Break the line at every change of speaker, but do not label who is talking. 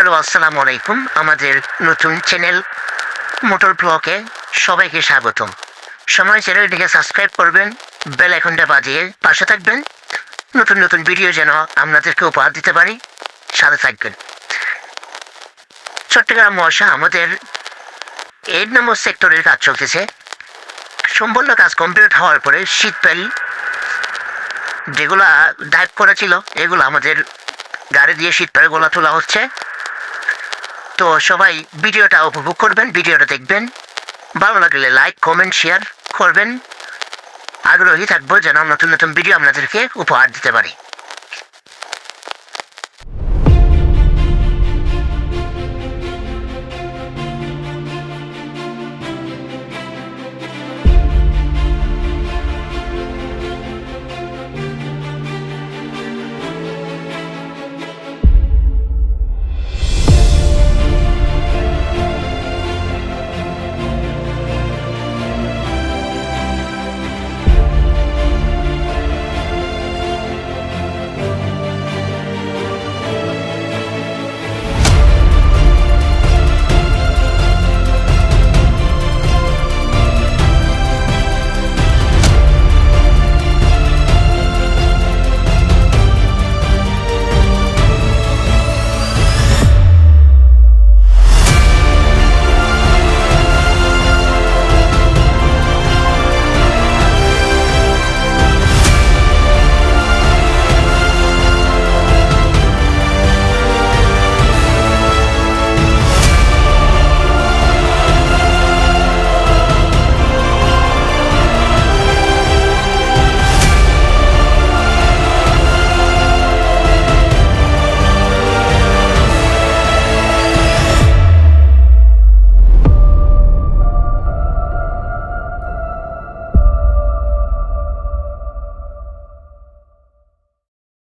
Hello, আসসালামু আলাইকুম। আমাদের নতুন চ্যানেল মোটর ব্লগে সবাইকে স্বাগতম। সময় চ্যানেলটিকে সাবস্ক্রাইব করবেন, বেল আইকনটা বাজিয়ে পাশে থাকবেন। নতুন নতুন ভিডিও যেন আপনাদেরকে উপহার দিতে পারি, সাথে থাকবেন। চট্টগ্রাম মহাশা আমাদের 8 নম্বর সেক্টরের কাজ চলতেছে। সম্পূর্ণ কাজ কমপ্লিট হওয়ার পরে শীতকাল যেগুলা ডাইভ করা ছিল এগুলো আমাদের গাড়ি দিয়ে শীতকালে গোলা তোলা হচ্ছে। তো সবাই ভিডিওটা উপভোগ করবেন, ভিডিওটা দেখবেন। ভালো লাগলে লাইক, কমেন্ট, শেয়ার করবেন। আগ্রহী থাকবো যেন নতুন নতুন ভিডিও আপনাদেরকে উপহার দিতে পারি।